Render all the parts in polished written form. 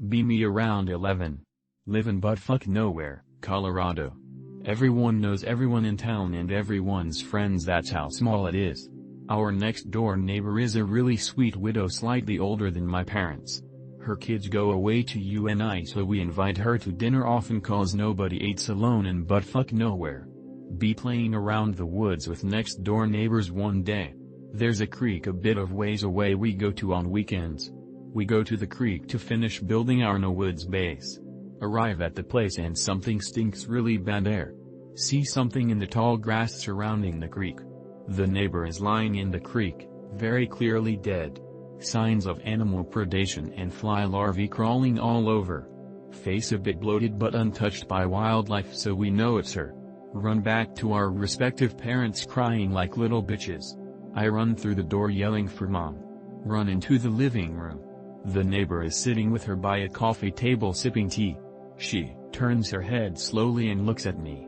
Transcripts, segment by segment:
Be me around 11. Live in buttfuck nowhere, Colorado. Everyone knows everyone in town and everyone's friends, that's how small it is. Our next door neighbor is a really sweet widow slightly older than my parents. Her kids go away to UNI, so we invite her to dinner often cause nobody eats alone in buttfuck nowhere. Be playing around the woods with next door neighbors one day. There's a creek a bit of ways away we go to on weekends. We go to the creek to finish building our no woods base. Arrive at the place and something stinks really bad there. See something in the tall grass surrounding the creek. The neighbor is lying in the creek, very clearly dead. Signs of animal predation and fly larvae crawling all over. Face a bit bloated but untouched by wildlife, so we know it's her. Run back to our respective parents crying like little bitches. I run through the door yelling for mom. Run into the living room. The neighbor is sitting with her by a coffee table sipping tea. She turns her head slowly and looks at me.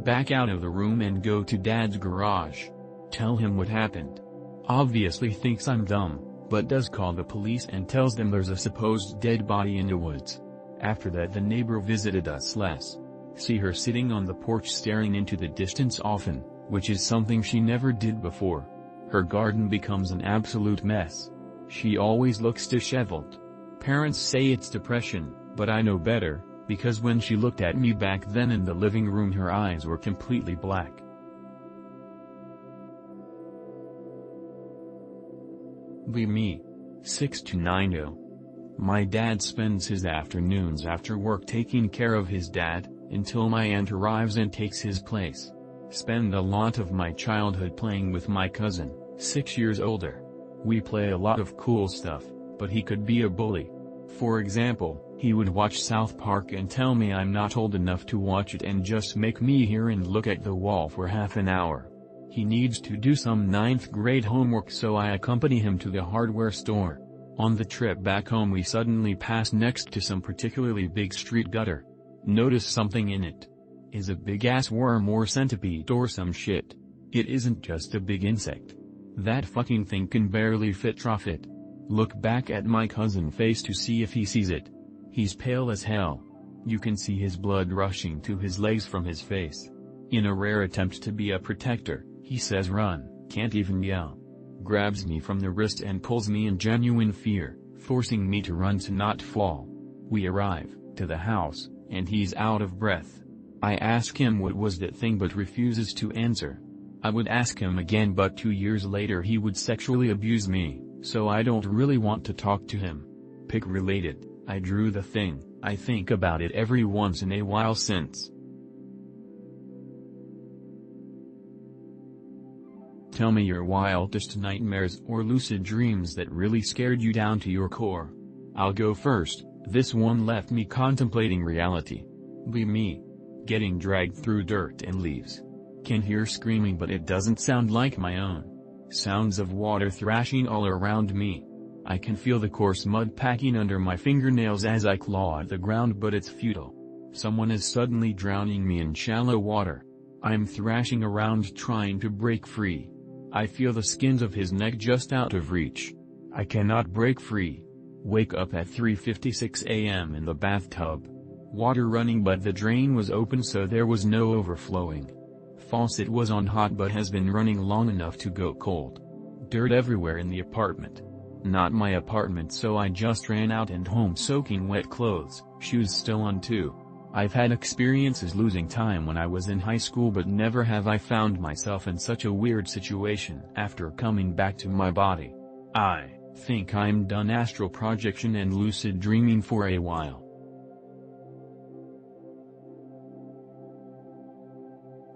Back out of the room and go to dad's garage. Tell him what happened. Obviously thinks I'm dumb, but does call the police and tells them there's a supposed dead body in the woods. After that the neighbor visited us less. See her sitting on the porch staring into the distance often, which is something she never did before. Her garden becomes an absolute mess. She always looks disheveled. Parents say it's depression, but I know better, because when she looked at me back then in the living room her eyes were completely black. Be me. 6 to 90. My dad spends his afternoons after work taking care of his dad, until my aunt arrives and takes his place. Spend a lot of my childhood playing with my cousin, 6 years older. We play a lot of cool stuff, but he could be a bully. For example, he would watch South Park and tell me I'm not old enough to watch it and just make me hear and look at the wall for half an hour. He needs to do some 9th grade homework, so I accompany him to the hardware store. On the trip back home we suddenly pass next to some particularly big street gutter. Notice something in it. Is a big-ass worm or centipede or some shit. It isn't just a big insect. That fucking thing can barely fit trough it. Look back at my cousin's face to see if he sees it. He's pale as hell. You can see his blood rushing to his legs from his face. In a rare attempt to be a protector, he says run, can't even yell. Grabs me from the wrist and pulls me in genuine fear, forcing me to run to not fall. We arrive to the house, and he's out of breath. I ask him what was that thing but refuses to answer. I would ask him again, but 2 years later he would sexually abuse me, so I don't really want to talk to him. Pic related, I drew the thing. I think about it every once in a while since. Tell me your wildest nightmares or lucid dreams that really scared you down to your core. I'll go first. This one left me contemplating reality. Be me. Getting dragged through dirt and leaves. Can hear screaming but it doesn't sound like my own. Sounds of water thrashing all around me. I can feel the coarse mud packing under my fingernails as I claw at the ground, but it's futile. Someone is suddenly drowning me in shallow water. I'm thrashing around trying to break free. I feel the skins of his neck just out of reach. I cannot break free. Wake up at 3:56 a.m. in the bathtub. Water running but the drain was open so there was no overflowing. Faucet was on hot but has been running long enough to go cold. Dirt everywhere in the apartment. Not my apartment, so I just ran out and home soaking wet clothes, shoes still on too. I've had experiences losing time when I was in high school, but never have I found myself in such a weird situation after coming back to my body. I think I'm done astral projection and lucid dreaming for a while.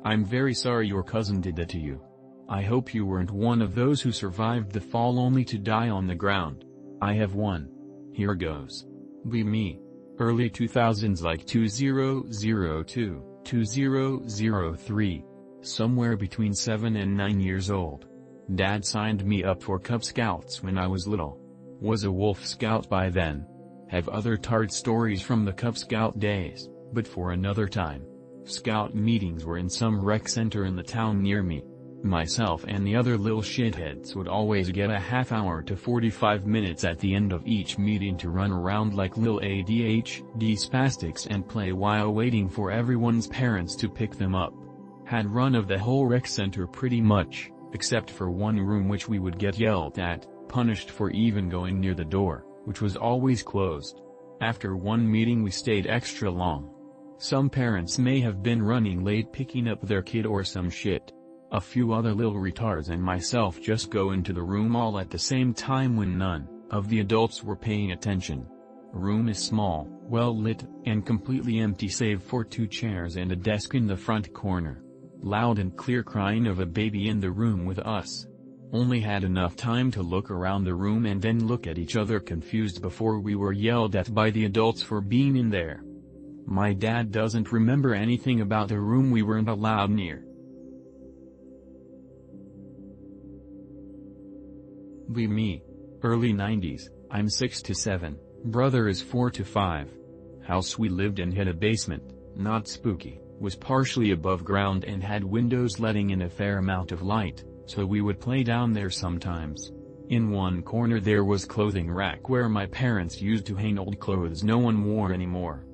I'm very sorry your cousin did that to you. I hope you weren't one of those who survived the fall only to die on the ground. I have one. Here goes. Be me. Early 2000s, like 2002, 2003. Somewhere between 7 and 9 years old. Dad signed me up for Cub Scouts when I was little. Was a Wolf Scout by then. Have other tard stories from the Cub Scout days, but for another time. Scout meetings were in some rec center in the town near me. Myself and the other little shitheads would always get a half hour to 45 minutes at the end of each meeting to run around like lil ADHD spastics and play while waiting for everyone's parents to pick them up. Had run of the whole rec center pretty much, except for one room which we would get yelled at, punished for even going near the door, which was always closed. After one meeting we stayed extra long. Some parents may have been running late picking up their kid or some shit. A few other little retards and myself just go into the room all at the same time when none of the adults were paying attention. Room is small, well lit, and completely empty save for 2 chairs and a desk in the front corner. Loud and clear crying of a baby in the room with us. Only had enough time to look around the room and then look at each other confused before we were yelled at by the adults for being in there. My dad doesn't remember anything about the room we weren't allowed near. Me. Early 90s, I'm 6 to 7, brother is 4 to 5. House we lived in had a basement, not spooky, was partially above ground and had windows letting in a fair amount of light, so we would play down there sometimes. In one corner there was clothing rack where my parents used to hang old clothes no one wore anymore.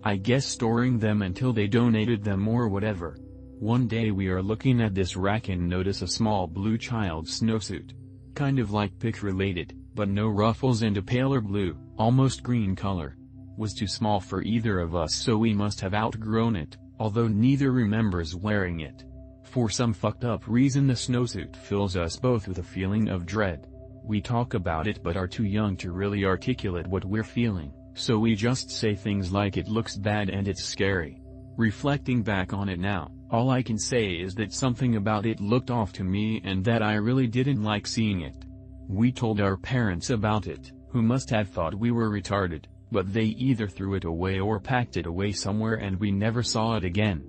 I guess storing them until they donated them or whatever. One day we are looking at this rack and notice a small blue child's snowsuit. Kind of like pic related, but no ruffles and a paler blue, almost green color. Was too small for either of us so we must have outgrown it, although neither remembers wearing it. For some fucked up reason the snowsuit fills us both with a feeling of dread. We talk about it but are too young to really articulate what we're feeling, so we just say things like it looks bad and it's scary. Reflecting back on it now, all I can say is that something about it looked off to me and that I really didn't like seeing it. We told our parents about it, who must have thought we were retarded, but they either threw it away or packed it away somewhere and we never saw it again.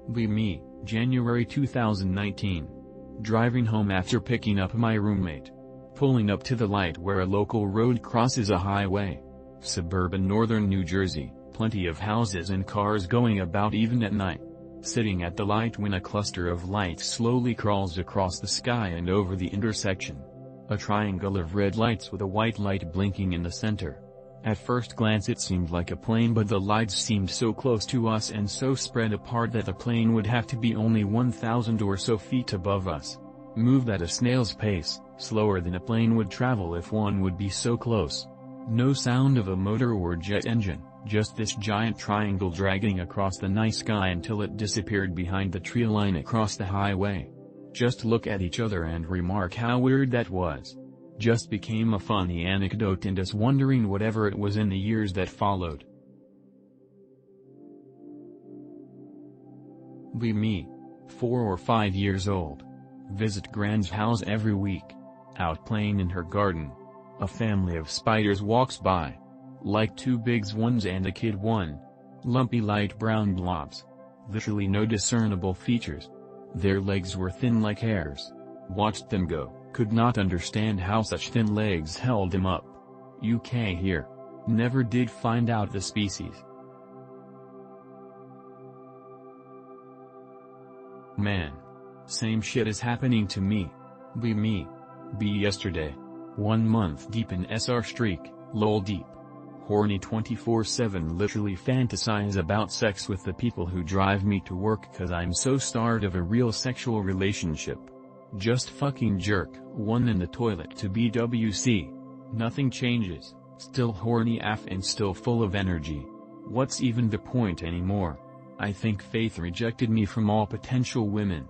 Me, January 2019. Driving home after picking up my roommate. Pulling up to the light where a local road crosses a highway. Suburban northern New Jersey, plenty of houses and cars going about even at night. Sitting at the light when a cluster of lights slowly crawls across the sky and over the intersection. A triangle of red lights with a white light blinking in the center. At first glance it seemed like a plane but the lights seemed so close to us and so spread apart that the plane would have to be only 1,000 or so feet above us. Moved at a snail's pace, slower than a plane would travel if one would be so close. No sound of a motor or jet engine, just this giant triangle dragging across the night sky until it disappeared behind the tree line across the highway. Just look at each other and remark how weird that was. Just became a funny anecdote and us wondering whatever it was in the years that followed. Me, 4 or 5 years old. Visit Grand's house every week. Out playing in her garden. A family of spiders walks by. Like 2 big ones and a kid one. Lumpy light brown blobs. Literally no discernible features. Their legs were thin like hairs. Watched them go, could not understand how such thin legs held them up. UK here. Never did find out the species. Man. Same shit is happening to me. Me. Yesterday. 1 month deep in SR streak, lol deep. Horny 24/7 literally fantasize about sex with the people who drive me to work cause I'm so starved of a real sexual relationship. Just fucking jerk, one in the toilet to BWC. Nothing changes, still horny AF and still full of energy. What's even the point anymore? I think Faith rejected me from all potential women.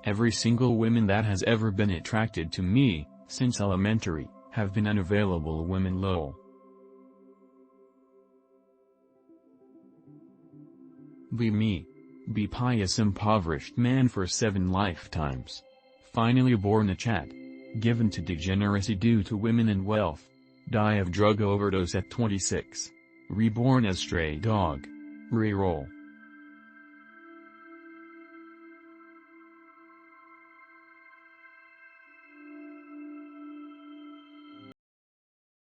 Every single woman that has ever been attracted to me, since elementary, have been unavailable women lol. Me. Pious impoverished man for 7 lifetimes. Finally born a chat. Given to degeneracy due to women and wealth. Die of drug overdose at 26. Reborn as stray dog. Reroll.